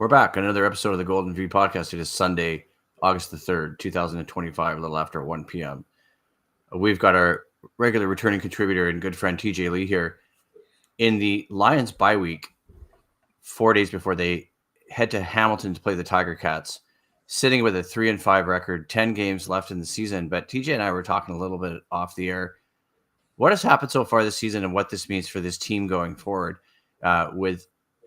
We're back. Another episode of the GoldenV Podcast. It is Sunday, August the 3rd, 2025, a little after 1 p.m. We've got our regular returning contributor and good friend TJ Lee here. In the Lions bye week, 4 days before they head to Hamilton to play the Tiger Cats, sitting with a 3-5 record, 10 games left in the season. But TJ and I were talking a little bit off the air. What has happened so far this season and what this means for this team going forward with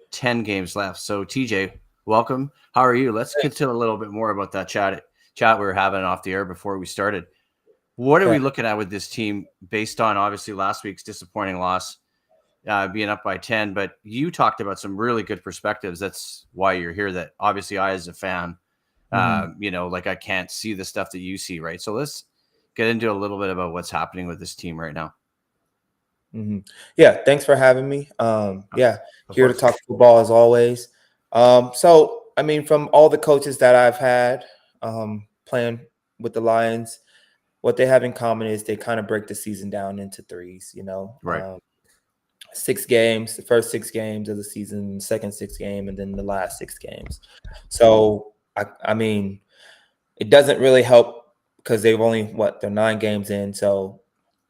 10 games left? So TJ, welcome. How are you? Let's get to a little bit more about that chat we were having off the air before we started. What are we looking at with this team based on obviously last week's disappointing loss, being up by 10? But you talked about some really good perspectives. That's why you're here. That obviously I, as a fan, I can't see the stuff that you see, right? So let's get into a little bit about what's happening with this team right now. Mm-hmm. Yeah, thanks for having me. Here to talk football as always. From all the coaches that I've had playing with the Lions, what they have in common is they kind of break the season down into threes, Right. 6 games, the first 6 games of the season, second 6 game, and then the last 6 games. So, it doesn't really help because they've only, they're 9 games in. So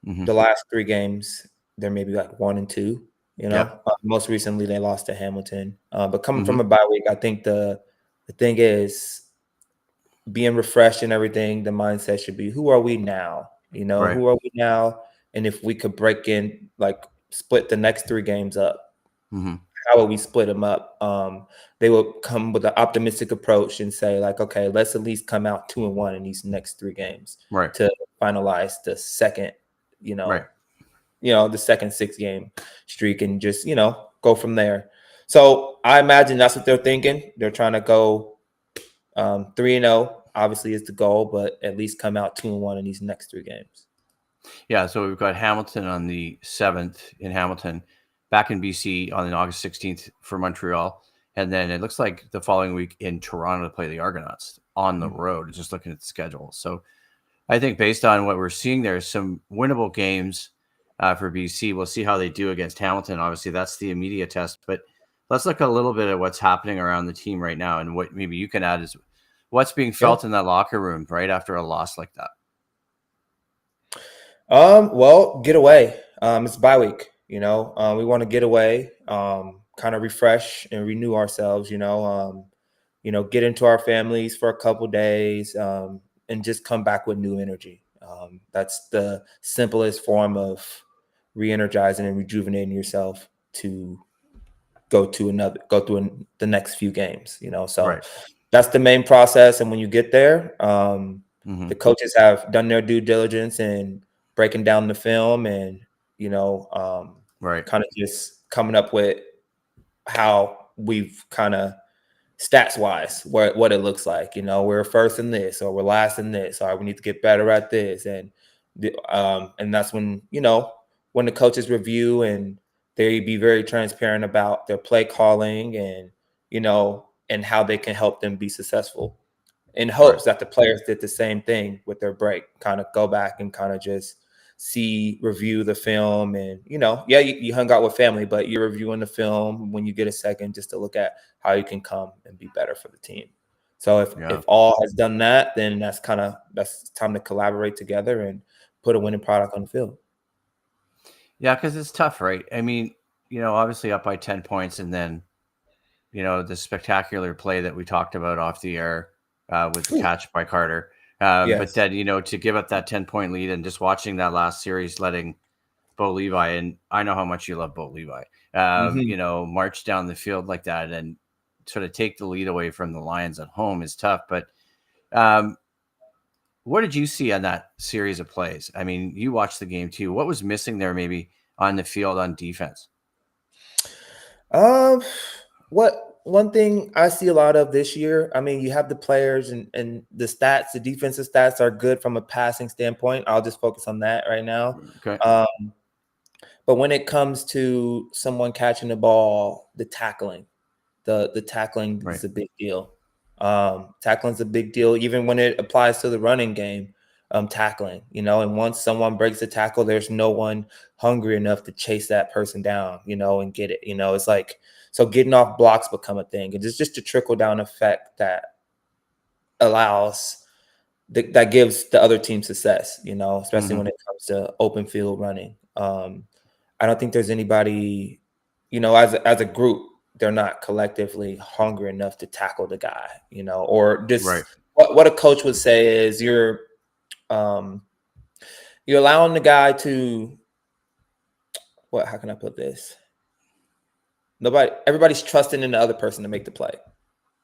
the last 3 games, they're maybe like 1 and 2, most recently they lost to Hamilton. But coming from a bye week, I think the thing is being refreshed and everything. The mindset should be, who are we now? Right. Who are we now? And if we could break in, split the next 3 games up, how would we split them up? They would come with an optimistic approach and say, okay, let's at least come out 2-1 in these next 3 games, right, to finalize the second, the second 6-game streak and just, go from there. So I imagine that's what they're thinking. They're trying to go 3-0, obviously is the goal, but at least come out 2-1 in these next 3 games. Yeah, so we've got Hamilton on the 7th in Hamilton, back in BC on August 16th for Montreal, and then it looks like the following week in Toronto to play the Argonauts on the road, just looking at the schedule. So I think based on what we're seeing there, some winnable games for BC. We'll see how they do against Hamilton. Obviously, that's the immediate test, but let's look a little bit at what's happening around the team right now, and what maybe you can add is what's being felt in that locker room right after a loss like that. Get away. It's bye week, we want to get away, kind of refresh and renew ourselves, get into our families for a couple days, and just come back with new energy. That's the simplest form of re-energizing and rejuvenating yourself to go through the next few games, so right. That's the main process. And when you get there, the coaches have done their due diligence and breaking down the film and, kind of just coming up with how we've kind of stats wise, what it looks like, we're first in this, or we're last in this, or we need to get better at this. And that's when, when the coaches review and they be very transparent about their play calling and, and how they can help them be successful, in hopes that the players did the same thing with their break, kind of go back and kind of just review the film. And, you hung out with family, but you're reviewing the film when you get a second, just to look at how you can come and be better for the team. So if all has done that, then that's time to collaborate together and put a winning product on the field. Yeah, because it's tough, right? I mean, obviously up by 10 points, and then, the spectacular play that we talked about off the air with the catch by Carter. Yes. But then, to give up that 10-point lead and just watching that last series, letting Bo Levi, and I know how much you love Bo Levi, march down the field like that and sort of take the lead away from the Lions at home is tough. But what did you see on that series of plays? I mean, you watched the game too. What was missing there maybe on the field on defense? One thing I see a lot of this year, you have the players and the stats, the defensive stats are good from a passing standpoint. I'll just focus on that right now. Okay. But when it comes to someone catching the ball, the tackling, the tackling is a big deal. Tackling is a big deal, even when it applies to the running game. Tackling, and once someone breaks a tackle, there's no one hungry enough to chase that person down, and get it. It's like So getting off blocks become a thing. And it's just a trickle down effect that allows that gives the other team success, especially when it comes to open field running. I don't think there's anybody, as a group, they're not collectively hungry enough to tackle the guy, or just Right. what a coach would say is you're allowing the guy to how can I put this? Everybody's trusting in the other person to make the play.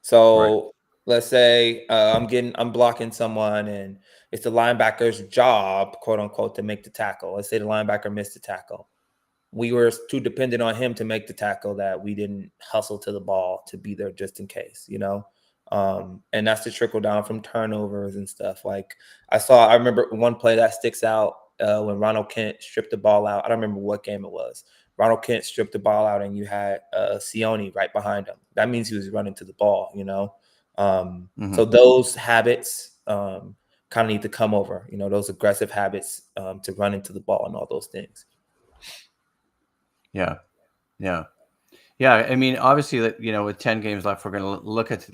So let's say I'm blocking someone and it's the linebacker's job, quote unquote, to make the tackle. Let's say the linebacker missed the tackle. We were too dependent on him to make the tackle that we didn't hustle to the ball to be there just in case, and that's the trickle down from turnovers and stuff. Like I remember one play that sticks out when Ronald Kent stripped the ball out. I don't remember what game it was. Ronald Kent stripped the ball out and you had Sione right behind him. That means he was running to the ball, So those habits kind of need to come over, those aggressive habits to run into the ball and all those things. Yeah. I mean, obviously, with 10 games left, we're going to look at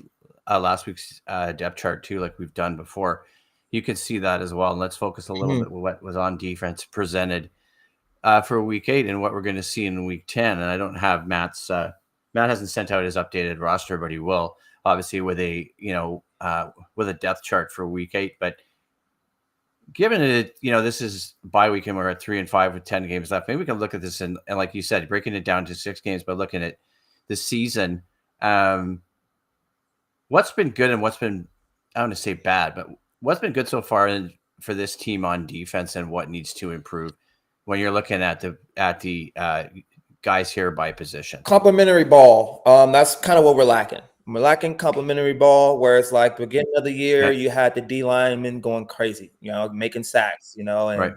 last week's depth chart too, like we've done before. You can see that as well. And let's focus a little bit what was on defense presented for week 8 and what we're going to see in week 10. And I don't have Matt hasn't sent out his updated roster, but he will, obviously, with a depth chart for week 8. But given it, this is bye week and we're at 3-5 with 10 games left, maybe we can look at this and like you said, breaking it down to 6 games, but looking at the season, what's been good and what's been, I don't want to say bad, but what's been good so far for this team on defense and what needs to improve when you're looking at the guys here by position? Complementary ball. That's kind of what we're lacking. We're lacking complementary ball, where it's like beginning of the year, you had the D linemen going crazy, making sacks, and and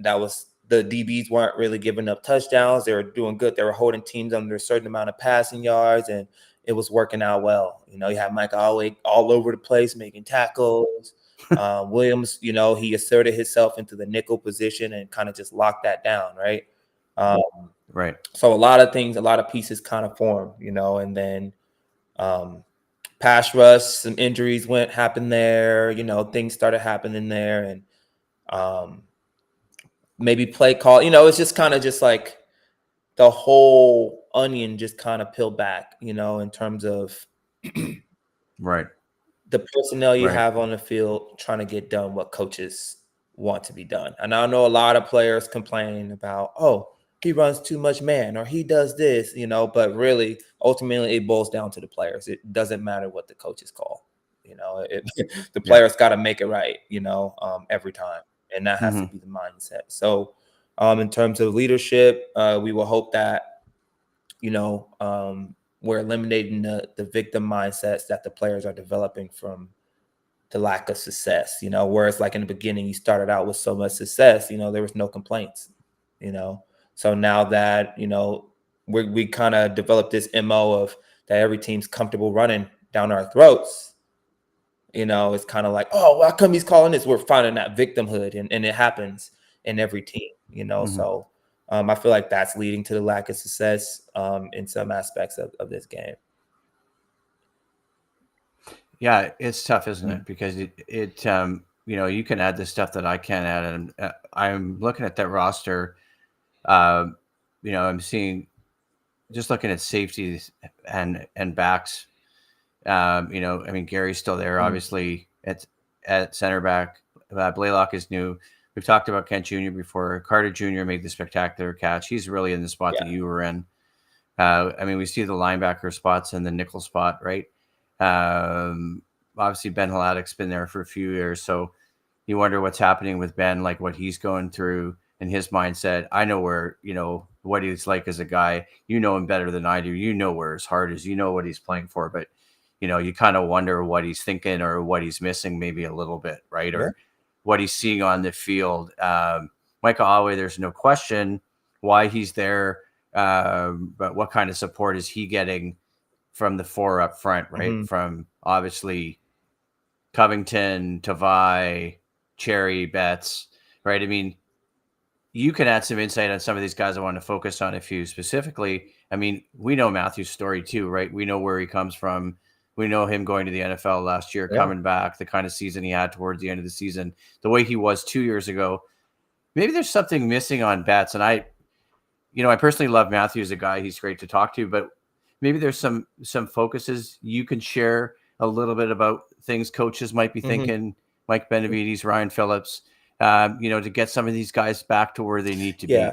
that was the DBs weren't really giving up touchdowns. They were doing good. They were holding teams under a certain amount of passing yards, and it was working out well. You had Mike Alway all over the place making tackles. Williams, he asserted himself into the nickel position and kind of just locked that down, right? Right. So a lot of pieces kind of formed, and then pass rush, some injuries happened there, things started happening there, and maybe play call, it's just kind of just like the whole onion just kind of peeled back, in terms of right. The personnel you have on the field trying to get done what coaches want to be done. And I know a lot of players complain about, he runs too much man or he does this, but really, ultimately, it boils down to the players. It doesn't matter what the coaches call. The players got to make it right, every time. And that has to be the mindset. So in terms of leadership, we will hope that, we're eliminating the victim mindsets that the players are developing from the lack of success, whereas like in the beginning, you started out with so much success, there was no complaints, So now that, we kind of developed this MO of that every team's comfortable running down our throats, it's kind of like, how come he's calling this? We're finding that victimhood and it happens in every team, so I feel like that's leading to the lack of success in some aspects of this game. Yeah, it's tough, isn't it? Because it you can add the stuff that I can't add. And I'm looking at that roster. I'm seeing, just looking at safeties and backs. I mean, Gary's still there, obviously, at center back. Blaylock is new. We've talked about Kent Jr. before. Carter Jr. made the spectacular catch. He's really in the spot that you were in. I mean, we see the linebacker spots and the nickel spot, right? Obviously, Ben Haladek's been there for a few years. So you wonder what's happening with Ben, like what he's going through and his mindset. I know where, what he's like as a guy. You know him better than I do. You know where his heart is. You know what he's playing for. But, you kind of wonder what he's thinking or what he's missing maybe a little bit, right? Or what he's seeing on the field. Michael Alway, there's no question why he's there. But what kind of support is he getting from the 4 up front, right? From obviously Covington, Tavai, Cherry, Betts, right? I mean, you can add some insight on some of these guys I want to focus on a few specifically. I mean, we know Matthew's story too, right? We know where he comes from. We know him going to the NFL last year, coming back, the kind of season he had towards the end of the season, the way he was 2 years ago. Maybe there's something missing on Betts. And I personally love Matthew as a guy. He's great to talk to, but maybe there's some focuses you can share a little bit about things coaches might be thinking, Mike Benavides, Ryan Phillips, to get some of these guys back to where they need to be.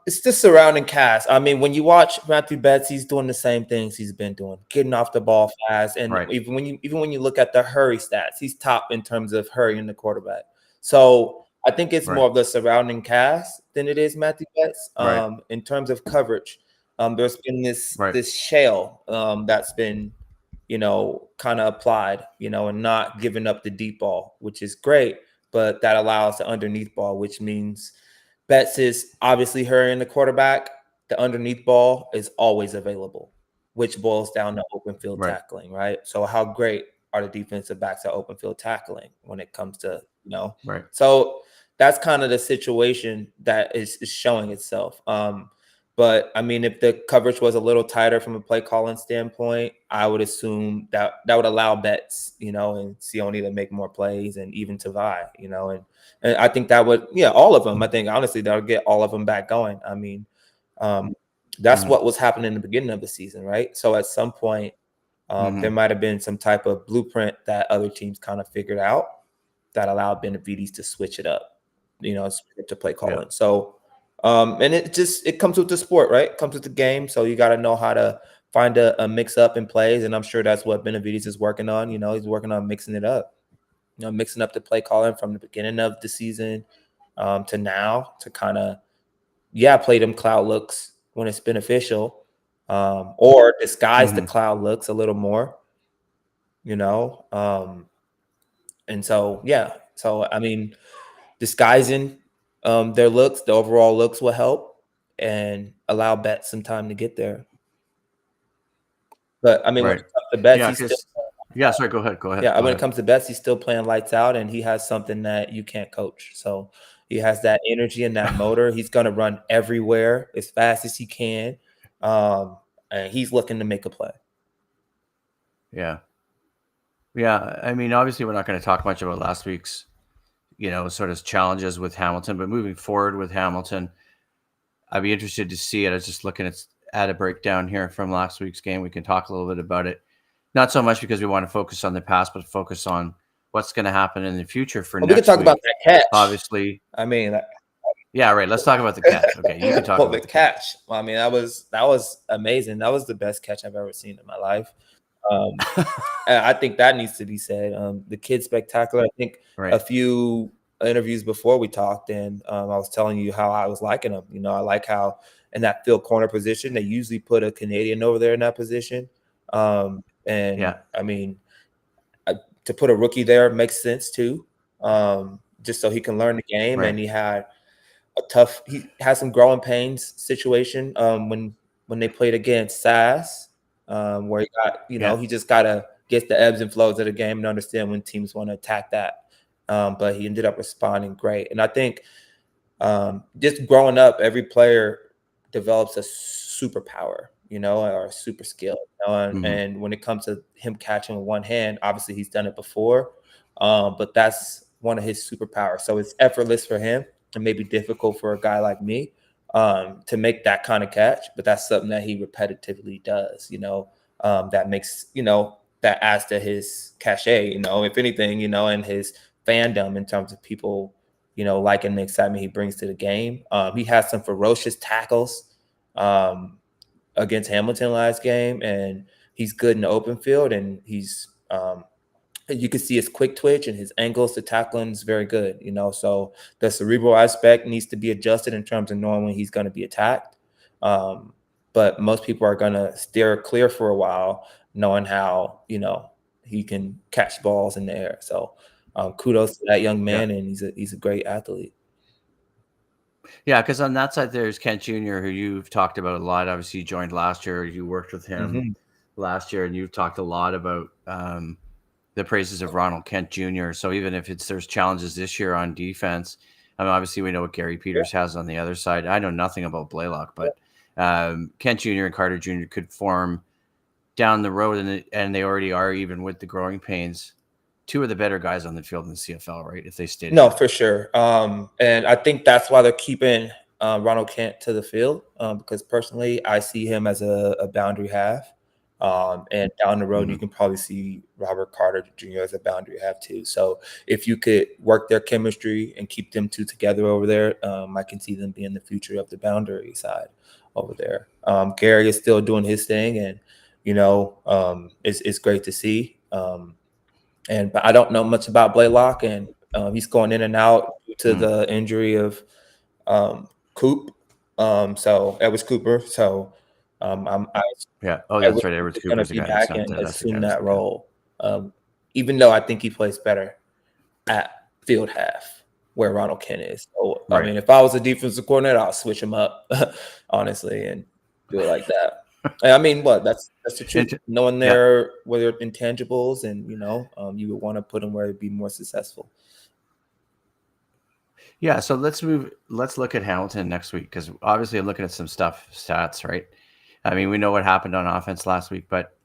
It's the surrounding cast. I mean, when you watch Matthew Betts, he's doing the same things he's been doing, getting off the ball fast. And even when you look at the hurry stats, he's top in terms of hurrying the quarterback. So I think it's more of the surrounding cast than it is Matthew Betts. In terms of coverage, there's been this shell that's been, kind of applied, and not giving up the deep ball, which is great, but that allows the underneath ball, which means Betts is obviously hurrying the quarterback. The underneath ball is always available, which boils down to open field tackling, right? So how great are the defensive backs at open field tackling when it comes to, So that's kind of the situation that is showing itself. But I mean, if the coverage was a little tighter from a play calling standpoint, I would assume that would allow Betts, and Sione to make more plays, and even Tavai, and I think that would, all of them. I think honestly that would get all of them back going. I mean, that's what was happening in the beginning of the season, right? So at some point, there might have been some type of blueprint that other teams kind of figured out that allowed Benavides to switch it up, to play calling. Yeah. So. And it comes with the sport, right? It comes with the game. So you got to know how to find a mix up in plays. And I'm sure that's what Benavides is working on. He's working on mixing it up, mixing up the play calling from the beginning of the season to now to kind of, play them cloud looks when it's beneficial or disguise the cloud looks a little more, and so, So, I mean, disguising their looks, the overall looks will help and allow Betts some time to get there. But I mean, when it comes to Betts, sorry, go ahead. Yeah, when it comes to Betts, he's still playing lights out, and he has something that you can't coach. So he has that energy and that motor. He's going to run everywhere as fast as he can, and he's looking to make a play. Yeah. I mean, obviously, we're not going to talk much about last week's sort of challenges with Hamilton, but moving forward with Hamilton, I'd be interested to see it. I was just looking at a breakdown here from last week's game. We can talk a little bit about it. Not so much because we want to focus on the past, but focus on what's going to happen in the future for next week. We can talk about that catch. Obviously. I mean, let's talk about the catch. Okay, you can talk about the catch. Well, I mean, that was amazing. That was the best catch I've ever seen in my life. I think that needs to be said. The kid's spectacular. I think a few interviews before we talked, and I was telling you how I was liking him. I like how in that field corner position, they usually put a Canadian over there in that position. I mean, to put a rookie there makes sense too, just so he can learn the game. And he had he had some growing pains situation when they played against SAS. Where he got, he just got to get the ebbs and flows of the game and understand when teams want to attack that. But he ended up responding great. And I think just growing up, every player develops a superpower, or a super skill. And when it comes to him catching with one hand, obviously he's done it before, but that's one of his superpowers. So it's effortless for him and maybe difficult for a guy like me. To make that kind of catch, but that's something that he repetitively does, that makes, that adds to his cachet, if anything, and his fandom in terms of people, liking the excitement he brings to the game. He has some ferocious tackles against Hamilton last game, and he's good in the open field, and he's you can see his quick twitch and his angles to tackling is very good, so the cerebral aspect needs to be adjusted in terms of knowing when he's going to be attacked. But most people are going to steer clear for a while, knowing how, he can catch balls in the air. So kudos to that young man, and he's a great athlete. Yeah, because on that side there's Kent Jr., who you've talked about a lot. Obviously, you joined last year. You worked with him last year, and you've talked a lot about the praises of Ronald Kent Jr. So even if there's challenges this year on defense, I mean, obviously, we know what Gary Peters has on the other side. I know nothing about Blaylock, but Kent Jr. and Carter Jr. could form down the road, and they already are, even with the growing pains, two of the better guys on the field in the CFL, right? If they stay together. No, for sure. And I think that's why they're keeping Ronald Kent to the field, because personally, I see him as a boundary half. And down the road, you can probably see Robert Carter Jr. as a boundary half too. So if you could work their chemistry and keep them two together over there, I can see them being the future of the boundary side over there. Gary is still doing his thing, and it's great to see. But I don't know much about Blaylock, and he's going in and out due to the injury of Coop. So Edwards Cooper. So that's right. Edwards Cooper's going to be back and assume that role. Even though I think he plays better at field half where Ronald Kent is. So I mean, if I was a defensive coordinator, I'll switch him up, honestly, and do it like that. I mean, that's the truth. Knowing where their intangibles, and you would want to put them where it'd be more successful. Yeah, so let's look at Hamilton next week, because obviously I'm looking at some stats, right? I mean, we know what happened on offense last week, but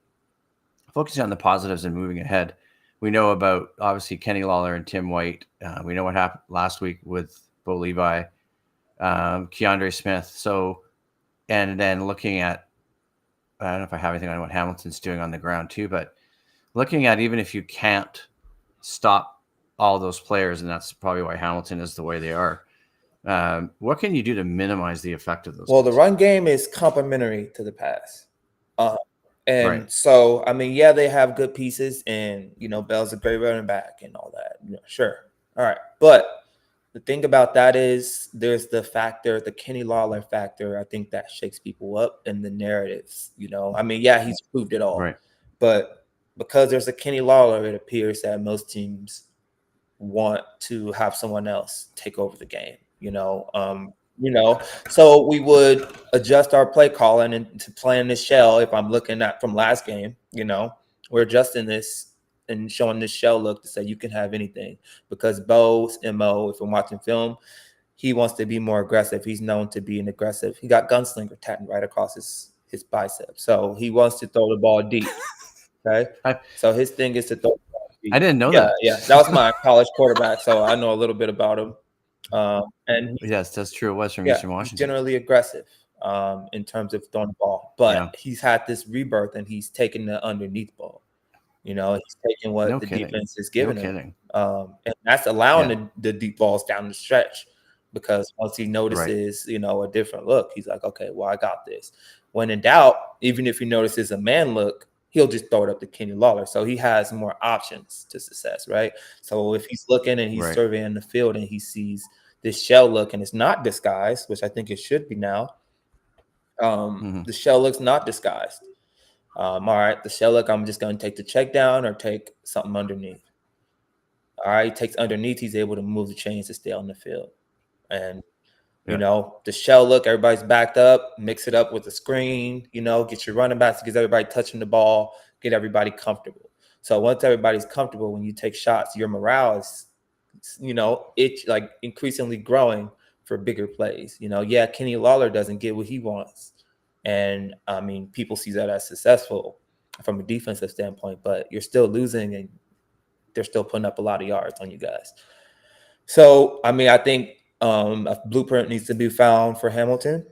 focusing on the positives and moving ahead, we know about obviously Kenny Lawler and Tim White. We know what happened last week with Bo Levi, Keandre Smith. So, and then looking at, I don't know if I have anything on what Hamilton's doing on the ground too, but looking at, even if you can't stop all those players, and that's probably why Hamilton is the way they are, what can you do to minimize the effect of those? Well, the run game is complementary to the pass. So, I mean, yeah, they have good pieces, and, Bell's a great running back and all that. Sure. All right. But the thing about that is there's the Kenny Lawler factor. I think that shakes people up in the narratives, I mean, yeah, he's proved it all. Right. But because there's a Kenny Lawler, it appears that most teams want to have someone else take over the game, so we would adjust our play calling and to playing this shell. If I'm looking at from last game, we're adjusting this and showing this shell look to say you can have anything, because Bo's MO, if I'm watching film, he wants to be more aggressive. He's known to be an aggressive. He got gunslinger tattooed right across his bicep. So he wants to throw the ball deep. Okay. So his thing is to throw the ball deep. I didn't know that. Yeah. That was my college quarterback. So I know a little bit about him. And yes, that's true. It was from Eastern Washington. He's generally aggressive in terms of throwing the ball, but he's had this rebirth, and he's taken the underneath ball. He's taking what defense is giving him, and that's allowing the deep balls down the stretch, because once he notices, a different look, he's like, okay, well, I got this. When in doubt, even if he notices a man look, he'll just throw it up to Kenny Lawler. So he has more options to success, right? So if he's looking and he's surveying the field and he sees this shell look and it's not disguised, which I think it should be now, the shell look's not disguised. All right, the shell look, I'm just going to take the check down or take something underneath. All right, he takes underneath, he's able to move the chains to stay on the field. And the shell look, everybody's backed up, mix it up with the screen, get your running backs, get everybody touching the ball, get everybody comfortable. So once everybody's comfortable, when you take shots, your morale is, it's like increasingly growing for bigger plays. Kenny Lawler doesn't get what he wants. And I mean, people see that as successful from a defensive standpoint, but you're still losing and they're still putting up a lot of yards on you guys. So, I mean, I think a blueprint needs to be found for Hamilton,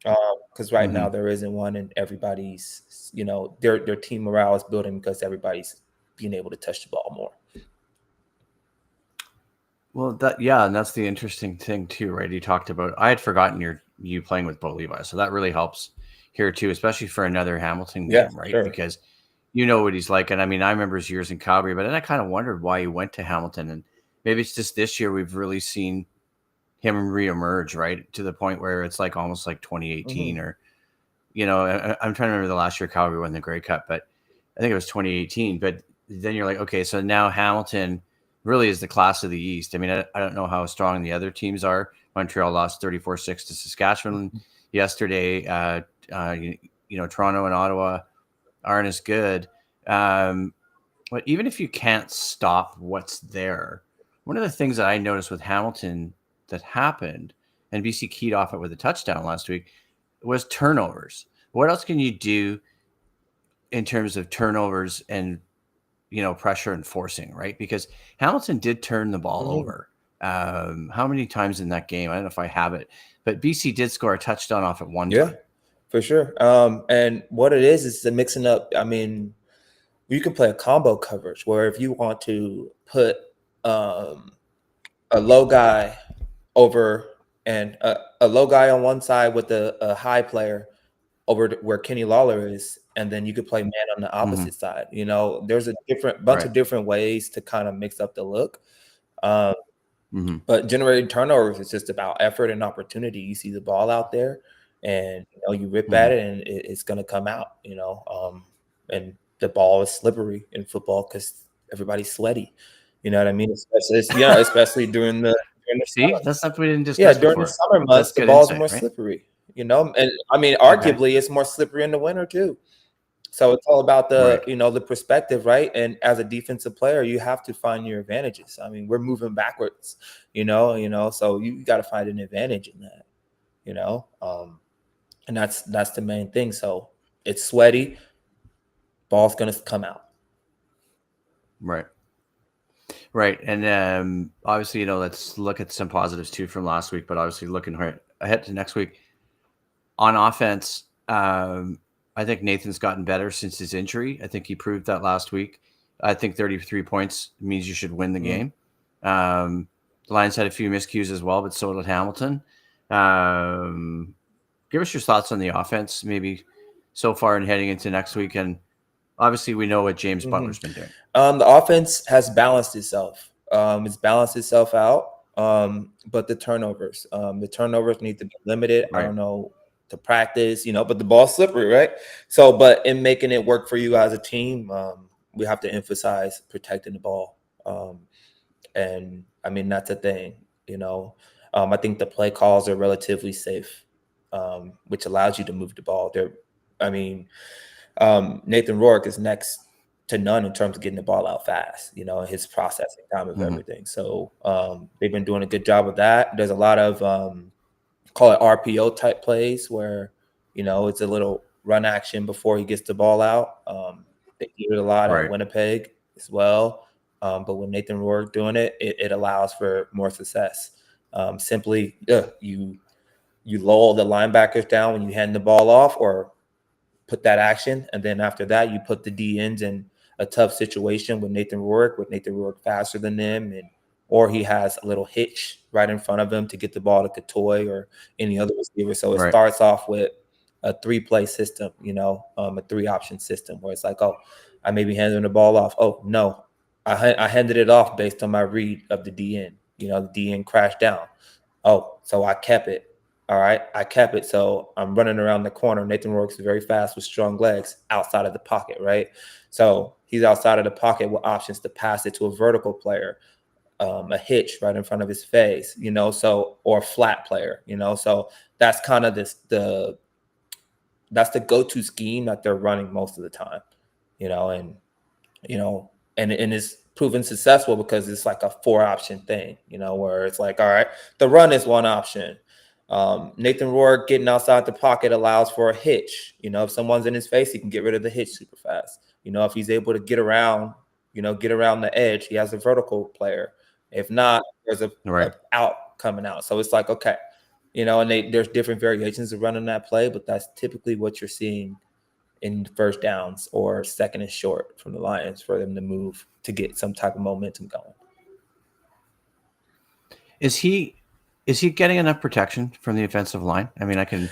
because right now there isn't one, and everybody's, their team morale is building because everybody's being able to touch the ball more. Well, and that's the interesting thing too, right? You talked about, I had forgotten you playing with Bo Levi, so that really helps here too, especially for another Hamilton game, right? Sure. Because you know what he's like, and I mean, I remember his years in Calgary, but then I kind of wondered why he went to Hamilton, and maybe it's just this year we've really seen him reemerge, right, to the point where it's like almost like 2018, or I'm trying to remember the last year Calgary won the Grey Cup, but I think it was 2018. But then you're like, okay, so now Hamilton really is the class of the East. I mean, I don't know how strong the other teams are. Montreal lost 34-6 to Saskatchewan yesterday. Toronto and Ottawa aren't as good. But even if you can't stop what's there, one of the things that I noticed with Hamilton that happened, and BC keyed off it with a touchdown last week, was turnovers. What else can you do in terms of turnovers and pressure and forcing, right? Because Hamilton did turn the ball over. How many times in that game? I don't know if I have it, but BC did score a touchdown off at one time. For sure. And what it is the mixing up. I mean, you can play a combo coverage where if you want to put a low guy over and a low guy on one side with a high player over where Kenny Lawler is, and then you could play man on the opposite side. There's a bunch of different ways to kind of mix up the look. But generating turnovers is just about effort and opportunity. You see the ball out there, and you rip at it, and it's going to come out. And the ball is slippery in football because everybody's sweaty. You know what I mean? Especially during the summer. That's something we didn't discuss. During the summer months, the ball's more slippery. And I mean, arguably, it's more slippery in the winter too. So it's all about the the perspective, right? And as a defensive player, you have to find your advantages. I mean, we're moving backwards, so you got to find an advantage in that, and that's the main thing. So it's sweaty, ball's gonna come out. Right. And obviously, let's look at some positives too from last week, but obviously looking ahead to next week on offense. I think Nathan's gotten better since his injury. I think he proved that last week. I think 33 points means you should win the game. The Lions had a few miscues as well, but so did Hamilton. Give us your thoughts on the offense, maybe so far and heading into next week. And obviously, we know what James Butler's been doing. The offense has balanced itself. It's balanced itself out, but the turnovers need to be limited. Right. I don't know. To practice, but the ball's slippery, right? So, but in making it work for you as a team, we have to emphasize protecting the ball. And I mean, that's a thing, I think the play calls are relatively safe, which allows you to move the ball there. I mean, Nathan Rourke is next to none in terms of getting the ball out fast, his processing time of everything. So they've been doing a good job of that. There's a lot of, call it RPO type plays where, it's a little run action before he gets the ball out. They do it a lot at Winnipeg as well. But with Nathan Rourke doing it, it allows for more success. Simply, you lull the linebackers down when you hand the ball off or put that action. And then after that, you put the D-ends in a tough situation with Nathan Rourke faster than them or he has a little hitch right in front of him to get the ball to Katoy or any other receiver. So it starts off with a 3-play system, a 3-option system where it's like, oh, I may be handing the ball off. Oh, no, I handed it off based on my read of the DN. The DN crashed down. Oh, so I kept it. All right, I kept it. So I'm running around the corner. Nathan Rourke's very fast with strong legs outside of the pocket, right? So he's outside of the pocket with options to pass it to a vertical player. A hitch right in front of his face, or a flat player, so that's kind of that's the go-to scheme that they're running most of the time, and it's proven successful because it's like a 4-option thing, where it's like, all right, the run is one option. Nathan Rourke getting outside the pocket allows for a hitch. If someone's in his face, he can get rid of the hitch super fast. If he's able to get around the edge, he has a vertical player. If not, there's a out coming out. So it's like, okay, and there's different variations of running that play, but that's typically what you're seeing in first downs or second and short from the Lions for them to move to get some type of momentum going. Is he getting enough protection from the offensive line? I mean, I can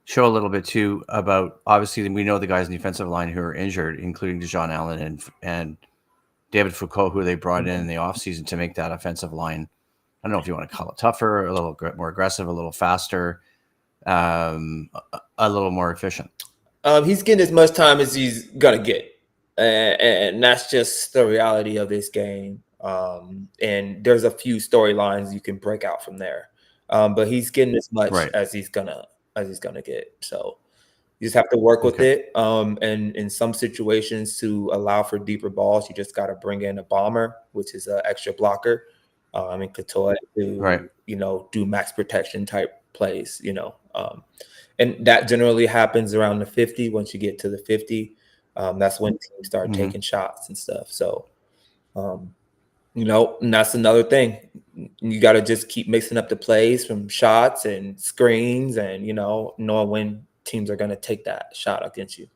show a little bit too about, obviously we know the guys in the offensive line who are injured, including Deshaun Allen and David Foucault, who they brought in the offseason to make that offensive line, I don't know if you want to call it tougher, a little more aggressive, a little faster, a little more efficient. He's getting as much time as he's going to get. And that's just the reality of this game. And there's a few storylines you can break out from there. But he's getting as much as he's gonna get. So you just have to work with it. And in some situations, to allow for deeper balls, you just got to bring in a bomber, which is an extra blocker. and Katoa to, do max protection type plays, and that generally happens around the 50. Once you get to the 50, that's when teams start taking shots and stuff. So, and that's another thing. You got to just keep mixing up the plays from shots and screens and, knowing when teams are going to take that shot against you.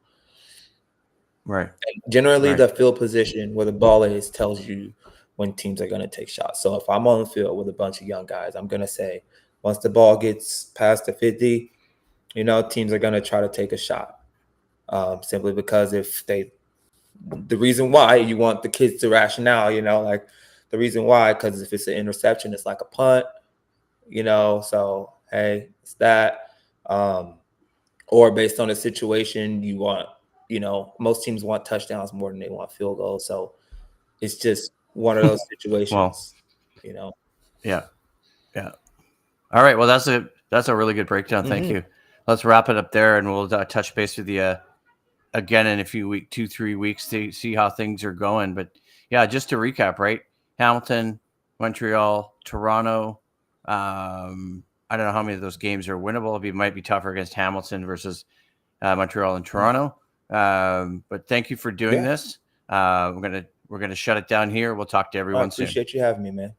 Right. And generally, the field position where the ball is tells you when teams are going to take shots. So if I'm on the field with a bunch of young guys, I'm going to say once the ball gets past the 50, teams are going to try to take a shot. Simply because the reason why you want the kids to rationale, like the reason why, because if it's an interception, it's like a punt, so, hey, it's that. Or based on the situation, you want, most teams want touchdowns more than they want field goals. So it's just one of those situations, Yeah. Yeah. All right. Well, that's a really good breakdown. Thank you. Let's wrap it up there, and we'll touch base with you again in a few weeks, 2-3 weeks, to see how things are going. But yeah, just to recap, right? Hamilton, Montreal, Toronto. I don't know how many of those games are winnable. It might be tougher against Hamilton versus Montreal and Toronto. But thank you for doing this. We're gonna shut it down here. We'll talk to everyone soon. I appreciate you having me, man.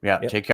Yeah. Take care.